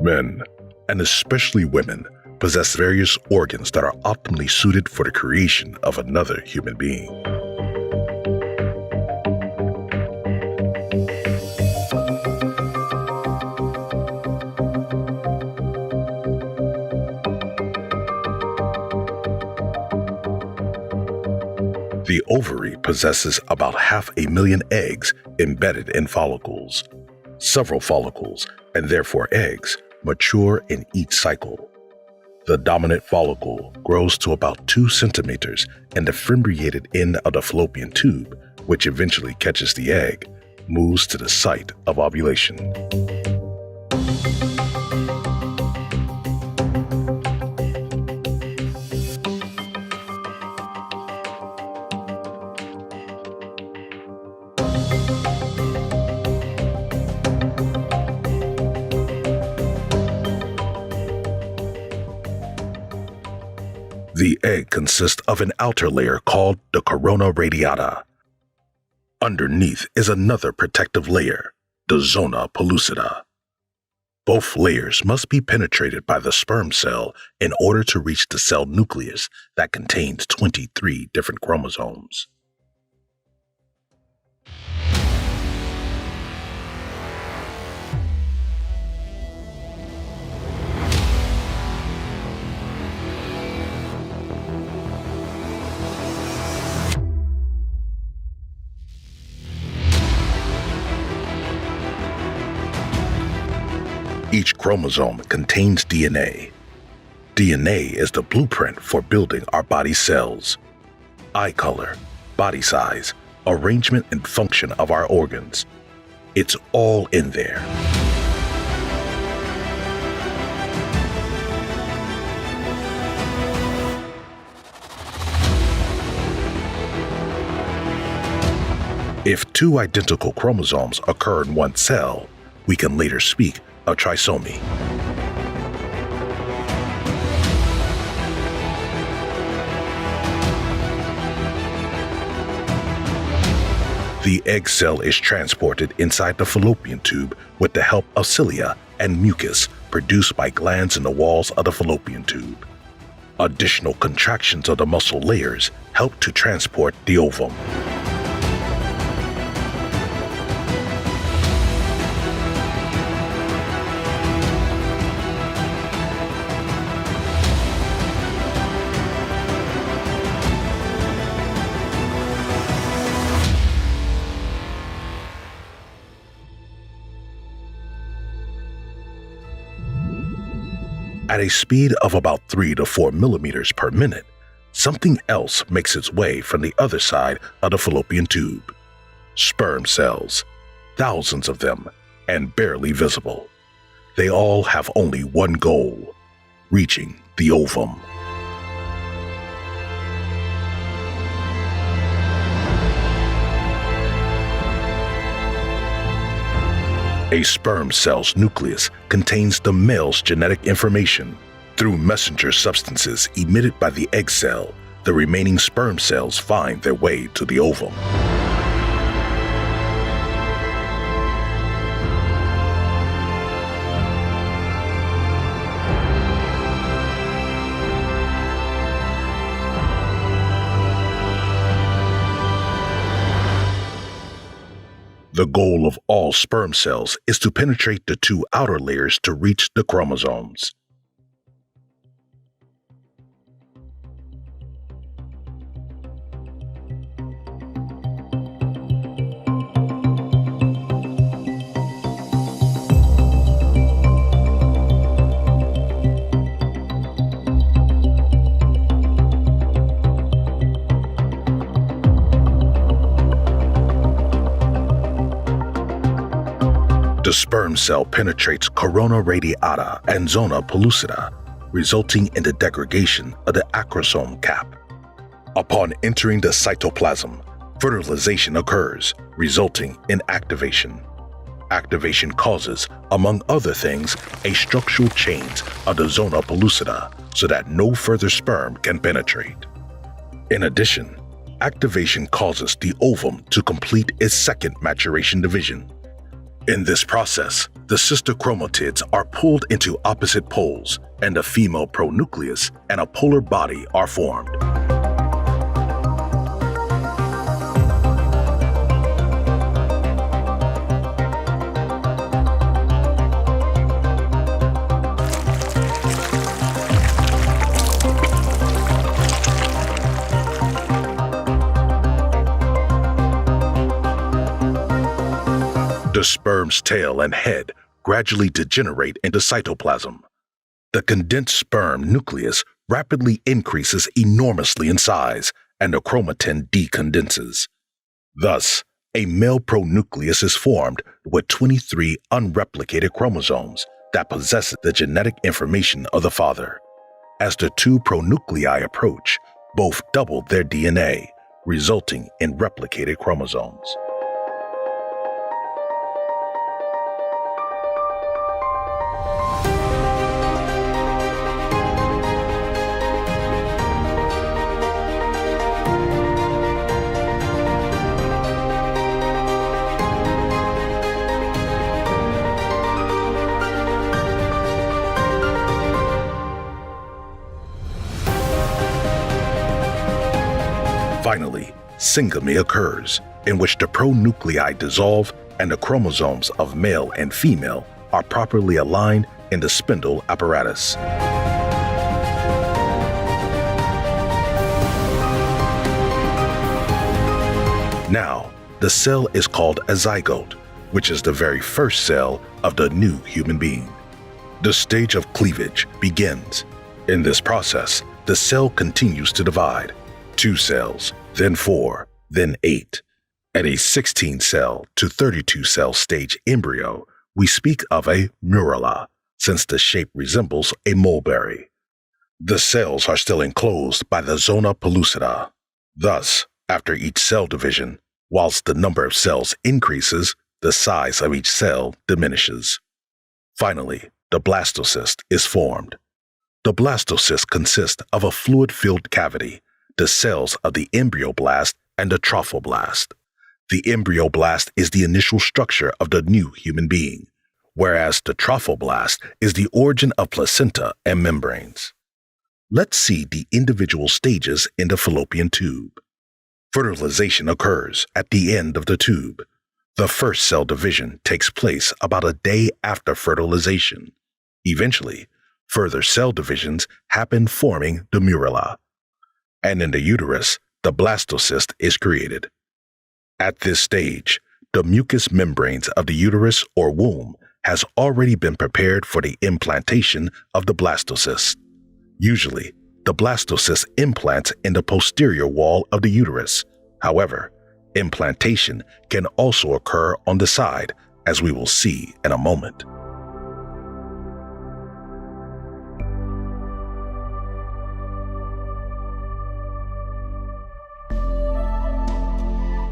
Men, and especially women, possess various organs that are optimally suited for the creation of another human being. The ovary possesses about 500,000 eggs embedded in follicles. Several follicles, and therefore eggs, mature in each cycle. The dominant follicle grows to about 2 centimeters, and the fimbriated end of the fallopian tube, which eventually catches the egg, moves to the site of ovulation. The egg consists of an outer layer called the corona radiata. Underneath is another protective layer, the zona pellucida. Both layers must be penetrated by the sperm cell in order to reach the cell nucleus that contains 23 different chromosomes. Each chromosome contains DNA. DNA is the blueprint for building our body cells. Eye color, body size, arrangement and function of our organs. It's all in there. If 2 identical chromosomes occur in one cell, we can later speak of trisomy. The egg cell is transported inside the fallopian tube with the help of cilia and mucus produced by glands in the walls of the fallopian tube. Additional contractions of the muscle layers help to transport the ovum. At a speed of about 3 to 4 millimeters per minute, something else makes its way from the other side of the fallopian tube. Sperm cells, thousands of them, and barely visible. They all have only one goal: reaching the ovum. A sperm cell's nucleus contains the male's genetic information. Through messenger substances emitted by the egg cell, the remaining sperm cells find their way to the ovum. The goal of all sperm cells is to penetrate the 2 outer layers to reach the chromosomes. The sperm cell penetrates corona radiata and zona pellucida, resulting in the degradation of the acrosome cap. Upon entering the cytoplasm, fertilization occurs, resulting in activation. Activation causes, among other things, a structural change of the zona pellucida so that no further sperm can penetrate. In addition, activation causes the ovum to complete its second maturation division. In this process, the sister chromatids are pulled into opposite poles, and a female pronucleus and a polar body are formed. The sperm's tail and head gradually degenerate into cytoplasm. The condensed sperm nucleus rapidly increases enormously in size, and the chromatin decondenses. Thus, a male pronucleus is formed with 23 unreplicated chromosomes that possess the genetic information of the father. As the two pronuclei approach, both double their DNA, resulting in replicated chromosomes. Finally, syngamy occurs, in which the pronuclei dissolve and the chromosomes of male and female are properly aligned in the spindle apparatus. Now, the cell is called a zygote, which is the very first cell of the new human being. The stage of cleavage begins. In this process, the cell continues to divide. 2 cells, then 4, then 8. At a 16-cell to 32-cell stage embryo, we speak of a murula, since the shape resembles a mulberry. The cells are still enclosed by the zona pellucida. Thus, after each cell division, whilst the number of cells increases, the size of each cell diminishes. Finally, the blastocyst is formed. The blastocyst consists of a fluid-filled cavity, the cells of the embryoblast and the trophoblast. The embryoblast is the initial structure of the new human being, whereas the trophoblast is the origin of placenta and membranes. Let's see the individual stages in the fallopian tube. Fertilization occurs at the end of the tube. The first cell division takes place about a day after fertilization. Eventually, further cell divisions happen, forming the murula. And in the uterus, the blastocyst is created. At this stage, the mucous membranes of the uterus or womb has already been prepared for the implantation of the blastocyst. Usually, the blastocyst implants in the posterior wall of the uterus. However, implantation can also occur on the side, as we will see in a moment.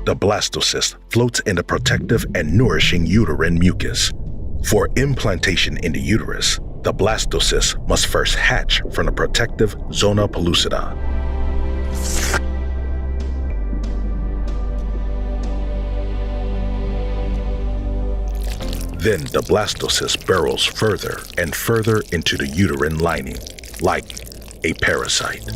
The blastocyst floats in the protective and nourishing uterine mucus. For implantation in the uterus, the blastocyst must first hatch from the protective zona pellucida. Then the blastocyst burrows further and further into the uterine lining, like a parasite.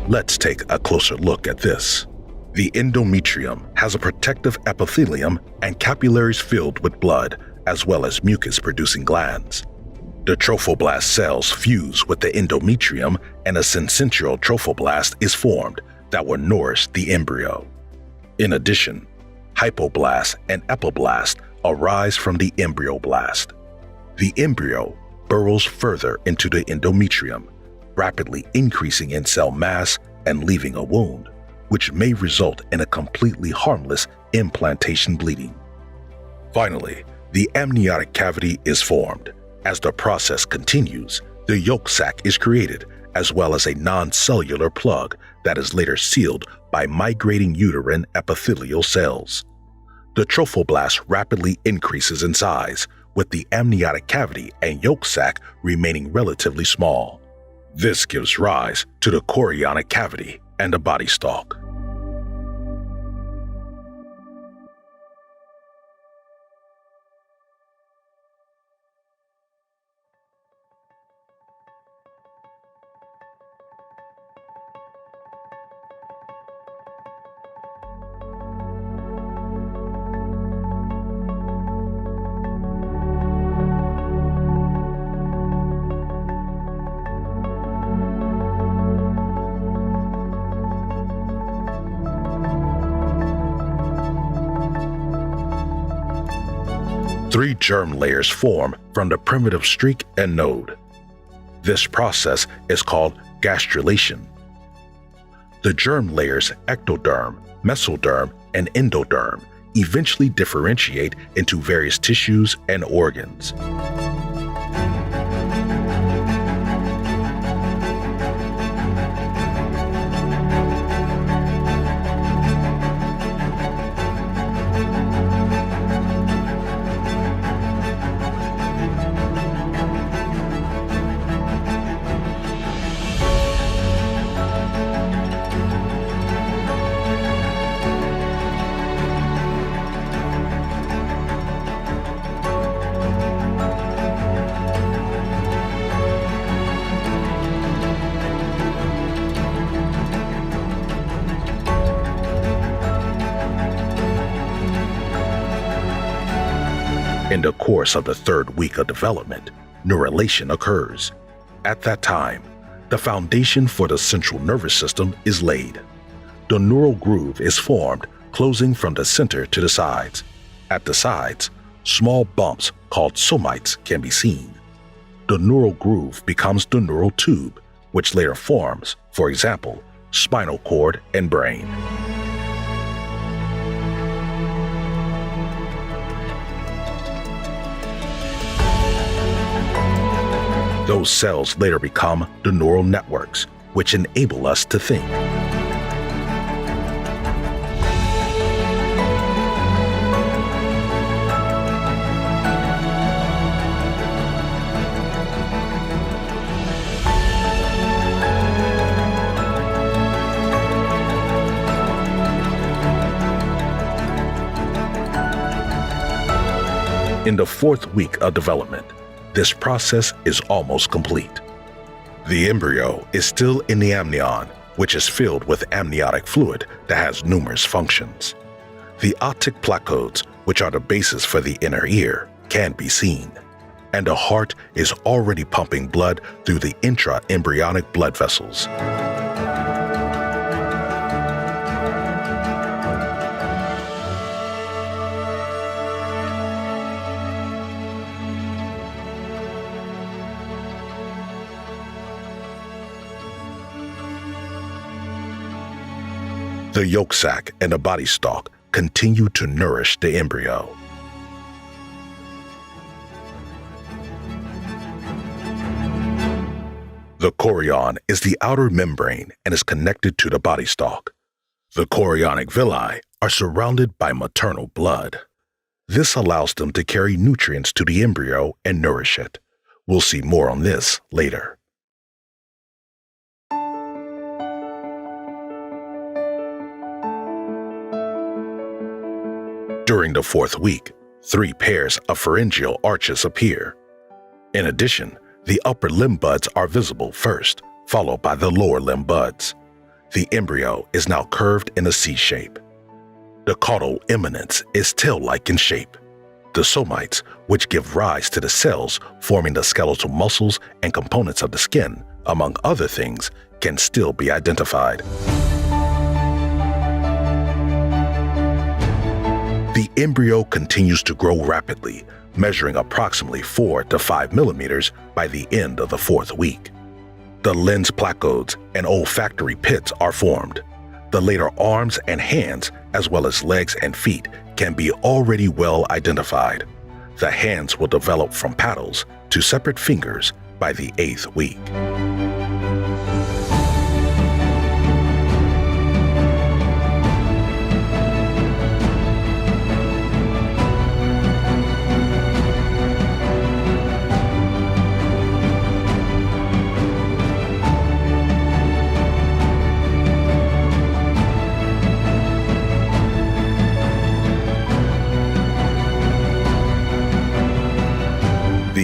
Let's take a closer look at this. The endometrium has a protective epithelium and capillaries filled with blood, as well as mucus-producing glands. The trophoblast cells fuse with the endometrium, and a syncytial trophoblast is formed that will nourish the embryo. In addition, hypoblast and epiblast arise from the embryoblast. The embryo burrows further into the endometrium, rapidly increasing in cell mass and leaving a wound, which may result in a completely harmless implantation bleeding. Finally, the amniotic cavity is formed. As the process continues, the yolk sac is created, as well as a non-cellular plug that is later sealed by migrating uterine epithelial cells. The trophoblast rapidly increases in size, with the amniotic cavity and yolk sac remaining relatively small. This gives rise to the chorionic cavity and the body stalk. Three germ layers form from the primitive streak and node. This process is called gastrulation. The germ layers ectoderm, mesoderm, and endoderm eventually differentiate into various tissues and organs. In the course of the third week of development, neurulation occurs. At that time, the foundation for the central nervous system is laid. The neural groove is formed, closing from the center to the sides. At the sides, small bumps called somites can be seen. The neural groove becomes the neural tube, which later forms, for example, spinal cord and brain. Those cells later become the neural networks, which enable us to think. In the fourth week of development, this process is almost complete. The embryo is still in the amnion, which is filled with amniotic fluid that has numerous functions. The optic placodes, which are the basis for the inner ear, can be seen, and the heart is already pumping blood through the intra-embryonic blood vessels. The yolk sac and the body stalk continue to nourish the embryo. The chorion is the outer membrane and is connected to the body stalk. The chorionic villi are surrounded by maternal blood. This allows them to carry nutrients to the embryo and nourish it. We'll see more on this later. During the fourth week, 3 pairs of pharyngeal arches appear. In addition, the upper limb buds are visible first, followed by the lower limb buds. The embryo is now curved in a C shape. The caudal eminence is tail-like in shape. The somites, which give rise to the cells forming the skeletal muscles and components of the skin, among other things, can still be identified. The embryo continues to grow rapidly, measuring approximately 4 to 5 millimeters by the end of the fourth week. The lens placodes and olfactory pits are formed. The later arms and hands, as well as legs and feet, can be already well identified. The hands will develop from paddles to separate fingers by the 8th week.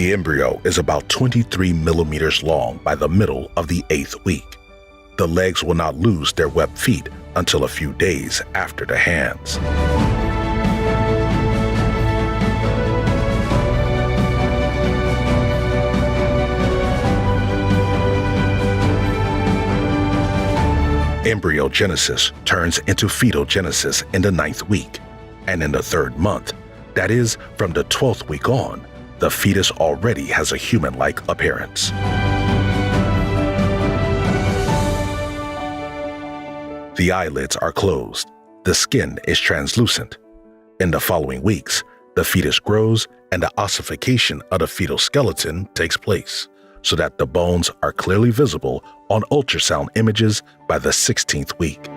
The embryo is about 23 millimeters long by the middle of the 8th week. The legs will not lose their webbed feet until a few days after the hands. Embryogenesis turns into fetogenesis in the 9th week, and in the 3rd month, that is, from the 12th week on, the fetus already has a human-like appearance. The eyelids are closed. The skin is translucent. In the following weeks, the fetus grows and the ossification of the fetal skeleton takes place, so that the bones are clearly visible on ultrasound images by the 16th week.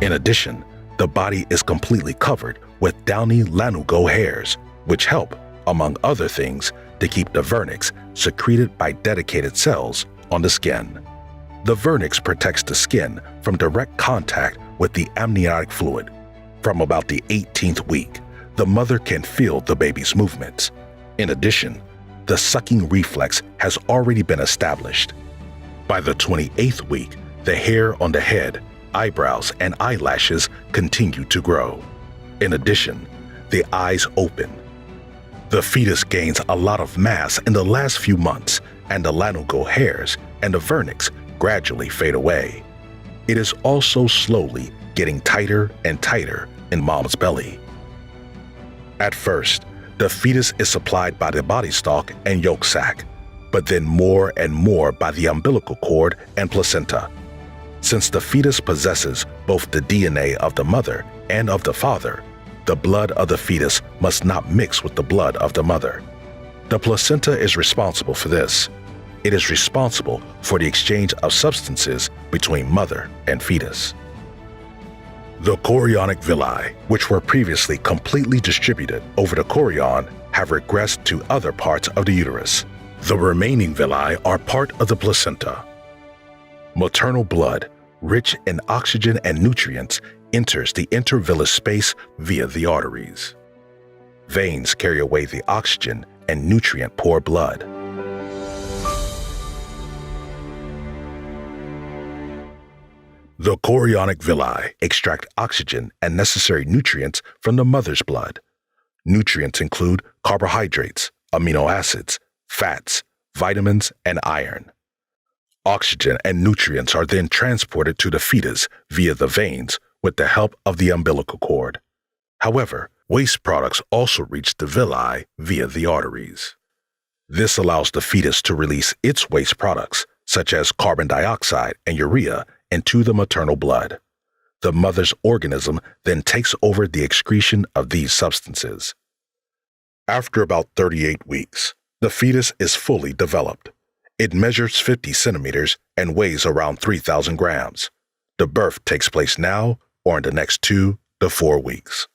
In addition, the body is completely covered with downy lanugo hairs, which help, among other things, to keep the vernix secreted by dedicated cells on the skin. The vernix protects the skin from direct contact with the amniotic fluid. From about the 18th week, the mother can feel the baby's movements. In addition, the sucking reflex has already been established. By the 28th week, the hair on the head, eyebrows, and eyelashes continue to grow. In addition, the eyes open. The fetus gains a lot of mass in the last few months, and the lanugo hairs and the vernix gradually fade away. It is also slowly getting tighter and tighter in mom's belly. At first, the fetus is supplied by the body stalk and yolk sac, but then more and more by the umbilical cord and placenta. Since the fetus possesses both the DNA of the mother and of the father, the blood of the fetus must not mix with the blood of the mother. The placenta is responsible for this. It is responsible for the exchange of substances between mother and fetus. The chorionic villi, which were previously completely distributed over the chorion, have regressed to other parts of the uterus. The remaining villi are part of the placenta. Maternal blood, rich in oxygen and nutrients, enters the intervillous space via the arteries. Veins carry away the oxygen and nutrient-poor blood. The chorionic villi extract oxygen and necessary nutrients from the mother's blood. Nutrients include carbohydrates, amino acids, fats, vitamins, and iron. Oxygen and nutrients are then transported to the fetus via the veins with the help of the umbilical cord. However, waste products also reach the villi via the arteries. This allows the fetus to release its waste products, such as carbon dioxide and urea, into the maternal blood. The mother's organism then takes over the excretion of these substances. After about 38 weeks, the fetus is fully developed. It measures 50 centimeters and weighs around 3,000 grams. The birth takes place now or in the next 2 to 4 weeks.